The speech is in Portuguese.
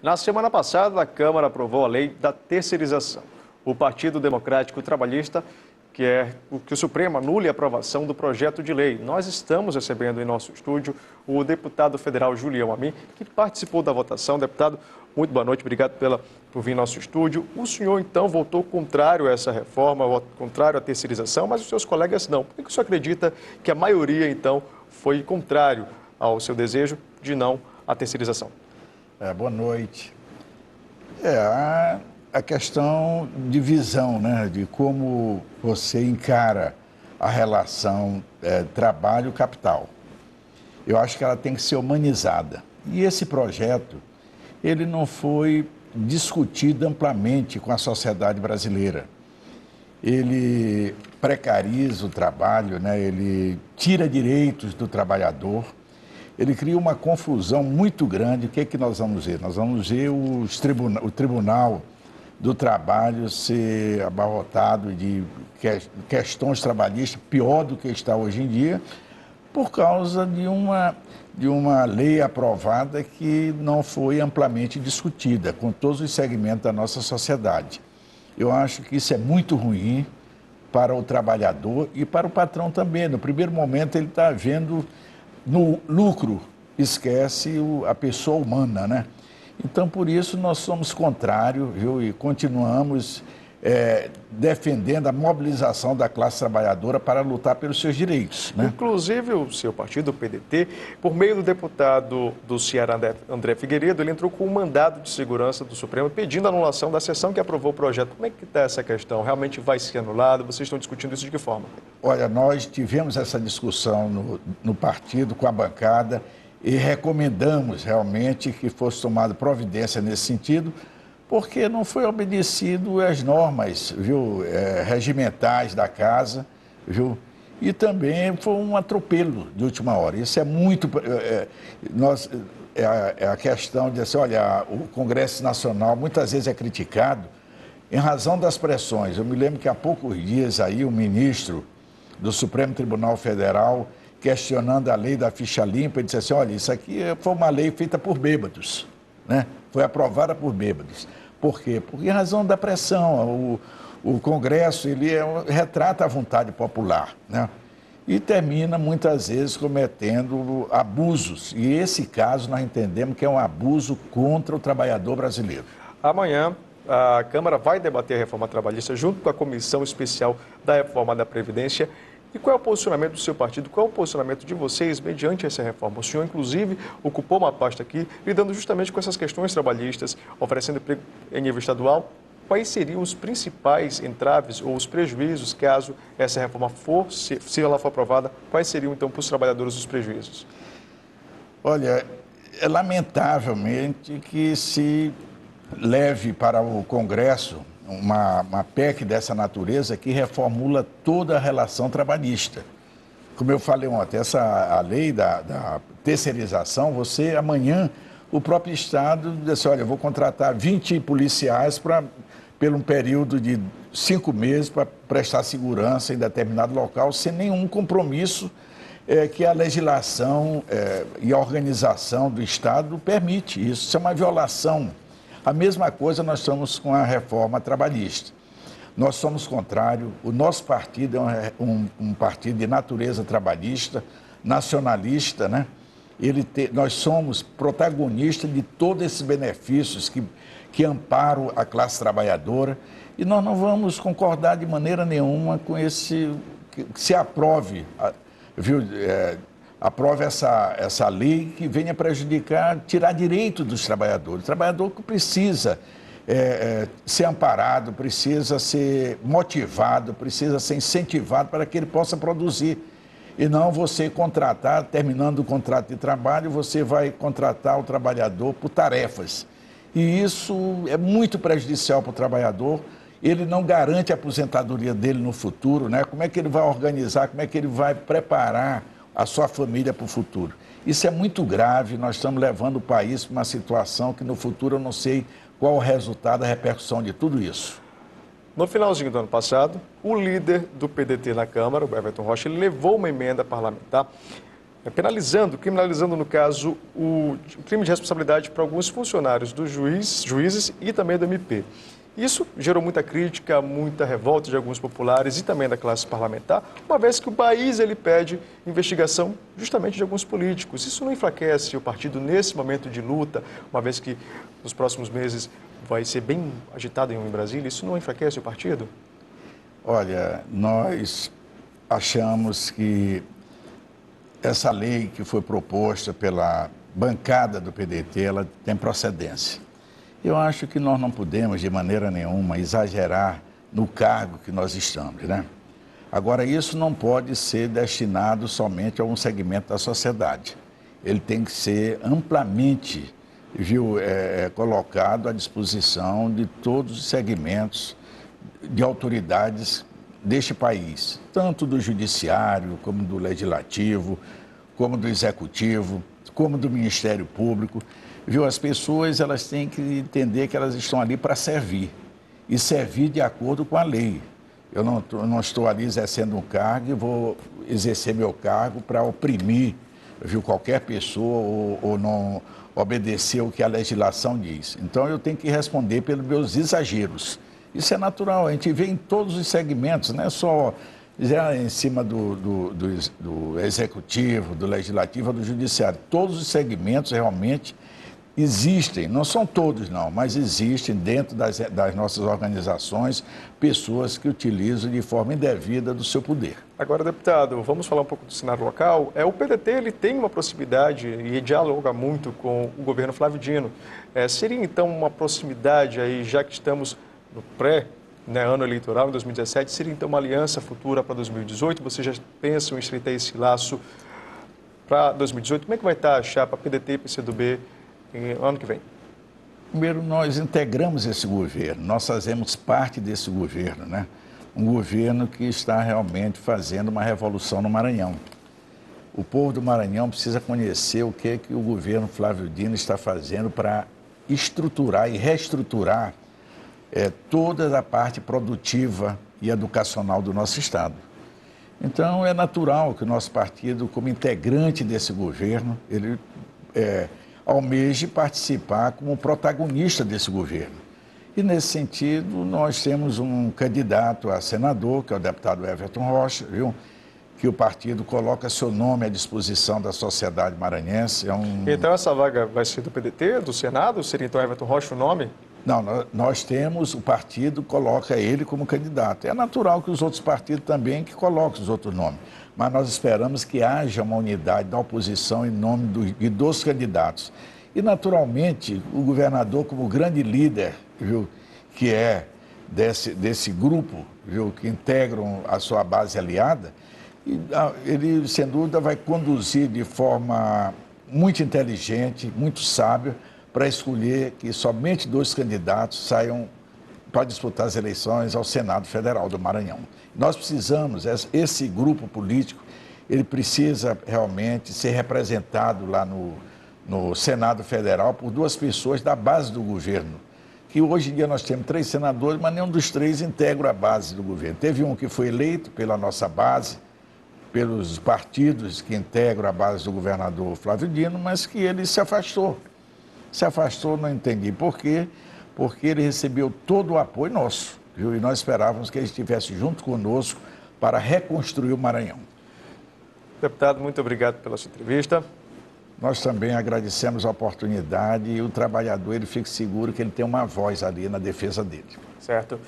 Na semana passada, a Câmara aprovou a lei da terceirização. O Partido Democrático Trabalhista quer que o Supremo anule a aprovação do projeto de lei. Nós estamos recebendo em nosso estúdio o deputado federal Julião Amin, que participou da votação. Deputado, muito boa noite, obrigado por vir em nosso estúdio. O senhor, então, votou contrário a essa reforma, contrário à terceirização, mas os seus colegas não. Por que o senhor acredita que a maioria, então, foi contrário ao seu desejo de não à terceirização? Boa noite. A questão de visão, né, de como você encara a relação trabalho-capital. Eu acho que ela tem que ser humanizada. E esse projeto, ele não foi discutido amplamente com a sociedade brasileira. Ele precariza o trabalho, né, ele tira direitos do trabalhador. Ele cria uma confusão muito grande. O que é que nós vamos ver? Nós vamos ver o Tribunal do Trabalho ser abarrotado de questões trabalhistas, pior do que está hoje em dia, por causa de uma lei aprovada que não foi amplamente discutida com todos os segmentos da nossa sociedade. Eu acho que isso é muito ruim para o trabalhador e para o patrão também. No primeiro momento ele está vendo no lucro, esquece a pessoa humana, né? Então, por isso, nós somos contrários, viu? E continuamos defendendo a mobilização da classe trabalhadora para lutar pelos seus direitos, né? Inclusive, o seu partido, o PDT, por meio do deputado do Ceará, André Figueiredo, ele entrou com um mandado de segurança do Supremo pedindo a anulação da sessão que aprovou o projeto. Como é que está essa questão? Realmente vai ser anulado? Vocês estão discutindo isso de que forma? Olha, nós tivemos essa discussão no partido, com a bancada, e recomendamos realmente que fosse tomada providência nesse sentido, porque não foi obedecido as normas, viu, regimentais da casa, viu? E também foi um atropelo de última hora. Isso é muito... a questão de assim, olha, o Congresso Nacional muitas vezes é criticado em razão das pressões. Eu me lembro que há poucos dias aí o ministro do Supremo Tribunal Federal, questionando a lei da ficha limpa, ele disse assim, olha, isso aqui foi uma lei feita por bêbados, né? Foi aprovada por bêbados. Por quê? Porque em razão da pressão, o Congresso, ele retrata a vontade popular, né? E termina, muitas vezes, cometendo abusos. E esse caso, nós entendemos que é um abuso contra o trabalhador brasileiro. Amanhã, a Câmara vai debater a reforma trabalhista junto com a Comissão Especial da Reforma da Previdência. E qual é o posicionamento do seu partido? Qual é o posicionamento de vocês mediante essa reforma? O senhor, inclusive, ocupou uma pasta aqui, lidando justamente com essas questões trabalhistas, oferecendo emprego em nível estadual. Quais seriam os principais entraves ou os prejuízos, caso essa reforma se ela for aprovada, quais seriam, então, para os trabalhadores os prejuízos? Olha, é lamentavelmente que se leve para o Congresso uma PEC dessa natureza que reformula toda a relação trabalhista. Como eu falei ontem, a lei da terceirização, amanhã, o próprio Estado diz assim, olha, eu vou contratar 20 policiais pelo um período de 5 meses para prestar segurança em determinado local, sem nenhum compromisso que a legislação e a organização do Estado permite. Isso é uma violação. A mesma coisa nós estamos com a reforma trabalhista. Nós somos contrários, o nosso partido é um partido de natureza trabalhista, nacionalista, né? Nós somos protagonistas de todos esses benefícios que amparam a classe trabalhadora e nós não vamos concordar de maneira nenhuma com que se aprove, viu? Aprove essa lei que venha prejudicar, tirar direito dos trabalhadores. O trabalhador que precisa ser amparado, precisa ser motivado, precisa ser incentivado para que ele possa produzir. E não você contratar, terminando o contrato de trabalho, você vai contratar o trabalhador por tarefas. E isso é muito prejudicial para o trabalhador. Ele não garante a aposentadoria dele no futuro, né? Como é que ele vai organizar, como é que ele vai preparar a sua família para o futuro. Isso é muito grave, nós estamos levando o país para uma situação que no futuro eu não sei qual o resultado, a repercussão de tudo isso. No finalzinho do ano passado, o líder do PDT na Câmara, o Everton Rocha, ele levou uma emenda parlamentar criminalizando, no caso, o crime de responsabilidade para alguns funcionários dos juízes e também do MP. Isso gerou muita crítica, muita revolta de alguns populares e também da classe parlamentar, uma vez que o país ele pede investigação justamente de alguns políticos. Isso não enfraquece o partido nesse momento de luta, uma vez que nos próximos meses vai ser bem agitado em Brasília, isso não enfraquece o partido? Olha, nós achamos que essa lei que foi proposta pela bancada do PDT, ela tem procedência. Eu acho que nós não podemos, de maneira nenhuma, exagerar no cargo que nós estamos, né? Agora, isso não pode ser destinado somente a um segmento da sociedade. Ele tem que ser amplamente, colocado à disposição de todos os segmentos de autoridades deste país, tanto do judiciário, como do legislativo, como do executivo, como do Ministério Público. As pessoas elas têm que entender que elas estão ali para servir e servir de acordo com a lei. Eu não estou ali exercendo um cargo e vou exercer meu cargo para oprimir qualquer pessoa ou não obedecer o que a legislação diz. Então eu tenho que responder pelos meus exageros. Isso é natural, a gente vê em todos os segmentos, não é só já em cima do executivo, do legislativo, do judiciário. Todos os segmentos realmente existem, não são todos não, mas existem dentro das nossas organizações pessoas que utilizam de forma indevida do seu poder. Agora, deputado, vamos falar um pouco do cenário local. O PDT ele tem uma proximidade e dialoga muito com o governo Flávio Dino. Seria então uma proximidade aí, já que estamos no ano eleitoral, em 2017, seria então uma aliança futura para 2018? Vocês já pensam em estreitar esse laço para 2018? Como é que vai estar a chapa PDT e PCdoB ano que vem? Primeiro, nós integramos esse governo, nós fazemos parte desse governo, né? Um governo que está realmente fazendo uma revolução no Maranhão. O povo do Maranhão precisa conhecer o que o governo Flávio Dino está fazendo para estruturar e reestruturar toda a parte produtiva e educacional do nosso Estado. Então, é natural que o nosso partido, como integrante desse governo, ele almeje participar como protagonista desse governo. E, nesse sentido, nós temos um candidato a senador, que é o deputado Everton Rocha, que o partido coloca seu nome à disposição da sociedade maranhense. Então, essa vaga vai ser do PDT, do Senado? Seria, então, Everton Rocha o nome? Não, nós temos, o partido coloca ele como candidato. É natural que os outros partidos também que coloquem os outros nomes. Mas nós esperamos que haja uma unidade da oposição em nome dos candidatos. E, naturalmente, o governador, como grande líder, que é desse grupo, que integram a sua base aliada, ele, sem dúvida, vai conduzir de forma muito inteligente, muito sábia, para escolher que somente 2 candidatos saiam para disputar as eleições ao Senado Federal do Maranhão. Nós precisamos, esse grupo político, ele precisa realmente ser representado lá no Senado Federal por 2 pessoas da base do governo, que hoje em dia nós temos 3 senadores, mas nenhum dos 3 integra a base do governo. Teve um que foi eleito pela nossa base, pelos partidos que integram a base do governador Flávio Dino, mas que ele se afastou. Se afastou, não entendi por quê, porque ele recebeu todo o apoio nosso, e nós esperávamos que ele estivesse junto conosco para reconstruir o Maranhão. Deputado, muito obrigado pela sua entrevista. Nós também agradecemos a oportunidade e o trabalhador, ele fica seguro que ele tem uma voz ali na defesa dele. Certo.